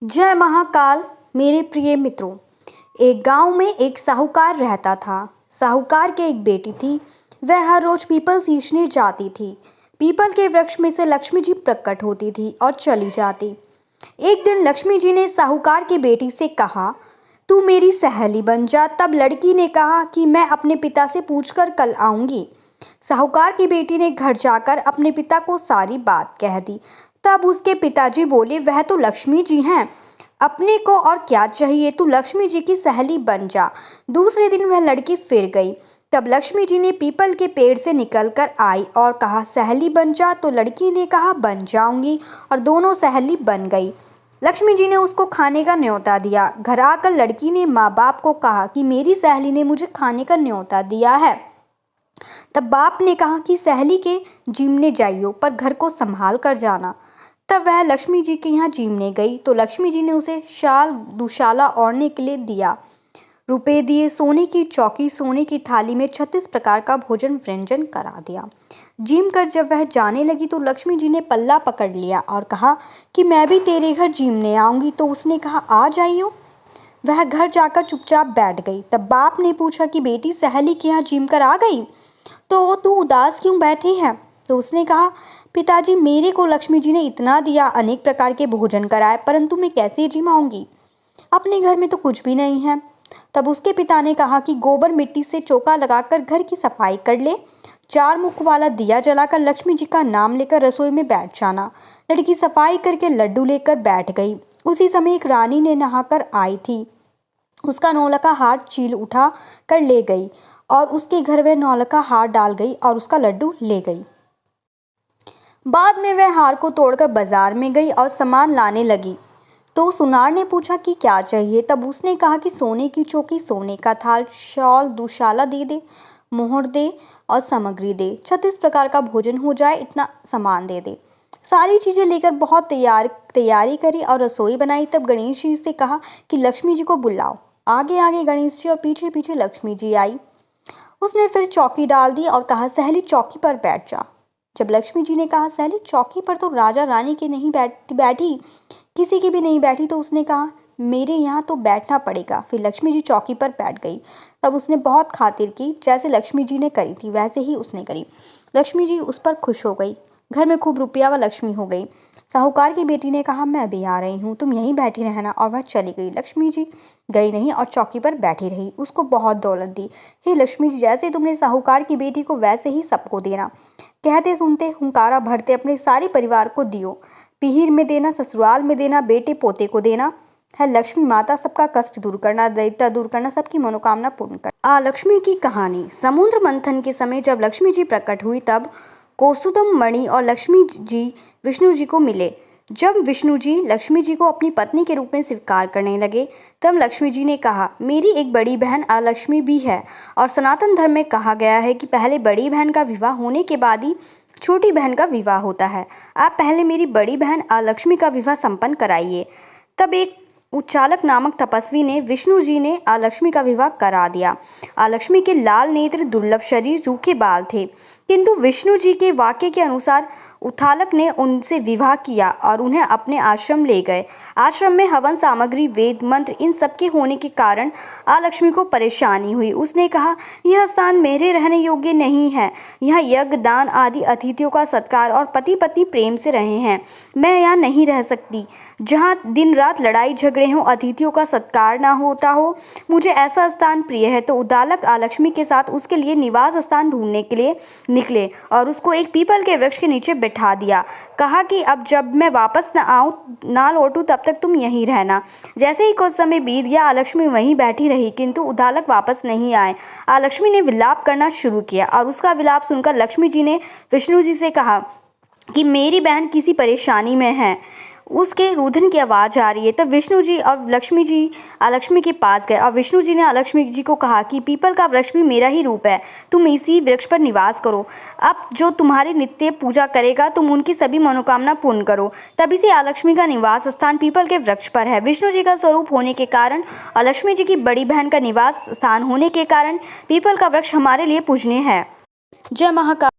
जय महाकाल। मेरे प्रिय मित्रों, एक गांव में एक साहूकार रहता था। साहूकार की एक बेटी थी। वह हर रोज पीपल सींचने जाती थी। पीपल के वृक्ष में से लक्ष्मी जी प्रकट होती थी और चली जाती। एक दिन लक्ष्मी जी ने साहूकार की बेटी से कहा, तू मेरी सहेली बन जा। तब लड़की ने कहा कि मैं अपने पिता से पूछकर कल आऊंगी। साहूकार की बेटी ने घर जाकर अपने पिता को सारी बात कह दी। तब उसके पिताजी बोले, वह तो लक्ष्मी जी हैं, अपने को और क्या चाहिए, तू लक्ष्मी जी की सहेली बन जा। दूसरे दिन वह लड़की फिर गई। तब लक्ष्मी जी ने पीपल के पेड़ से निकलकर आई और कहा, सहेली बन जा। तो लड़की ने कहा, बन जाऊंगी, और दोनों सहेली बन गई। लक्ष्मी जी ने उसको खाने का न्योता दिया। घर आकर लड़की ने माँ बाप को कहा कि मेरी सहेली ने मुझे खाने का न्योता दिया है। तब बाप ने कहा कि सहेली के जीमने जाइयो, पर घर को संभाल कर जाना। तब वह लक्ष्मी जी के यहाँ जीमने गई तो लक्ष्मी जी ने उसे शाल दुशाला ओढ़ने के लिए दिया, रुपए दिए, सोने की चौकी, सोने की थाली में 36 प्रकार का भोजन व्यंजन करा दिया। जीम कर जब वह जाने लगी तो लक्ष्मी जी ने पल्ला पकड़ लिया और कहा कि मैं भी तेरे घर जीमने आऊंगी। तो उसने कहा, आ जाइयो। वह घर जाकर चुपचाप बैठ गई। तब बाप ने पूछा कि बेटी, सहेली के यहाँ जीम कर आ गई तो तू उदास क्यों बैठी है? तो उसने कहा, पिताजी, मेरे को लक्ष्मी जी ने इतना दिया, अनेक प्रकार के भोजन कराए, परंतु मैं कैसे जिमाऊंगी? अपने घर में तो कुछ भी नहीं है। तब उसके पिता ने कहा कि गोबर मिट्टी से चौका लगाकर घर की सफाई कर ले, 4 मुख वाला दिया जलाकर लक्ष्मी जी का नाम लेकर रसोई में बैठ जाना। लड़की सफाई करके लड्डू लेकर बैठ गई। उसी समय एक रानी ने नहाकर आई थी। उसका नौलखा हार चील उठा कर ले गई और उसके घर वह नौलखा हार डाल गई और उसका लड्डू ले गई। बाद में वह हार को तोड़कर बाजार में गई और सामान लाने लगी। तो सुनार ने पूछा कि क्या चाहिए? तब उसने कहा कि सोने की चौकी, सोने का थाल, शॉल, दुशाला दे दे, मोहर दे और सामग्री दे, 36 प्रकार का भोजन हो जाए, इतना सामान दे दे। सारी चीजें लेकर बहुत तैयारी करी और रसोई बनाई। तब गणेश जी से कहा कि लक्ष्मी जी को बुलाओ। आगे आगे गणेश जी और पीछे पीछे लक्ष्मी जी आई। उसने फिर चौकी डाल दी और कहा, सहेली चौकी पर बैठ जा। जब लक्ष्मी जी ने कहा, सहेली चौकी पर तो राजा रानी की नहीं बैठी, किसी की भी नहीं बैठी, तो उसने कहा, मेरे यहाँ तो बैठना पड़ेगा। फिर लक्ष्मी जी चौकी पर बैठ गई। तब उसने बहुत खातिर की, जैसे लक्ष्मी जी ने करी थी वैसे ही उसने करी। लक्ष्मी जी उस पर खुश हो गई। घर में खूब रुपया व लक्ष्मी हो गई। साहूकार की बेटी ने कहा, मैं भी आ रही हूँ, तुम यहीं बैठी रहना, और वह चली गई। लक्ष्मी जी गई नहीं और चौकी पर बैठी रही। उसको बहुत दौलत दी। हे लक्ष्मी जी, जैसे तुमने साहूकार की बेटी को वैसे ही सबको देना। कहते सुनते हुंकारा भरते अपने सारे परिवार को दियो। पीहिर में देना, ससुराल में देना, बेटे पोते को देना। है लक्ष्मी माता सबका कष्ट दूर करना, दैत्यता दूर करना, सबकी मनोकामना पूर्ण करना। लक्ष्मी की कहानी। समुद्र मंथन के समय जब लक्ष्मी जी प्रकट हुई तब कौसुदम मणि और लक्ष्मी जी विष्णु जी को मिले। जब विष्णु जी लक्ष्मी जी को अपनी पत्नी के रूप में स्वीकार करने लगे तब लक्ष्मी जी ने कहा, मेरी एक बड़ी बहन अलक्ष्मी भी है, और सनातन धर्म में कहा गया है कि पहले बड़ी बहन का विवाह होने के बाद ही छोटी बहन का विवाह होता है। आप पहले मेरी बड़ी बहन अलक्ष्मी का विवाह संपन्न कराइए। तब एक उच्चालक नामक तपस्वी ने विष्णु जी ने अलक्ष्मी का विवाह करा दिया। अलक्ष्मी के लाल नेत्र, दुर्लभ शरीर, रूखे बाल थे, किंतु विष्णु जी के वाक्य के अनुसार उथालक ने उनसे विवाह किया और उन्हें अपने आश्रम ले गए। आश्रम में हवन सामग्री, वेद मंत्र, इन सब के होने के कारण अलक्ष्मी को परेशानी हुई। उसने कहा, यह स्थान मेरे रहने योग्य नहीं है। यहाँ यज्ञ, दान आदि अतिथियों का सत्कार और पति पत्नी प्रेम से रहे हैं। मैं यहाँ नहीं रह सकती जहाँ दिन रात लड़ाई झगड़े हों, अतिथियों का सत्कार ना होता हो। मुझे ऐसा स्थान प्रिय है। तो उदालक अलक्ष्मी के साथ उसके लिए निवास स्थान ढूंढने के लिए निकले और उसको एक पीपल के वृक्ष के नीचे बिठा दिया। कहा कि अब जब मैं वापस ना लौटूं तब तक तुम यहीं रहना। जैसे ही कुछ समय बीत गया, अलक्ष्मी वहीं बैठी रही, किंतु उदालक वापस नहीं आए। अलक्ष्मी ने विलाप करना शुरू किया और उसका विलाप सुनकर लक्ष्मी जी ने विष्णु जी से कहा कि मेरी बहन किसी परेशानी में है, उसके रुदन की आवाज़ आ रही है। तब विष्णु जी और लक्ष्मी जी अलक्ष्मी के पास गए और विष्णु जी ने अलक्ष्मी जी को कहा कि पीपल का वृक्ष भी मेरा ही रूप है, तुम इसी वृक्ष पर निवास करो। अब जो तुम्हारी नित्य पूजा करेगा तुम उनकी सभी मनोकामना पूर्ण करो। तभी से अलक्ष्मी का निवास स्थान पीपल के वृक्ष पर है। विष्णु जी का स्वरूप होने के कारण और लक्ष्मी जी की बड़ी बहन का निवास स्थान होने के कारण पीपल का वृक्ष हमारे लिए पूजनीय है। जय महाकाल।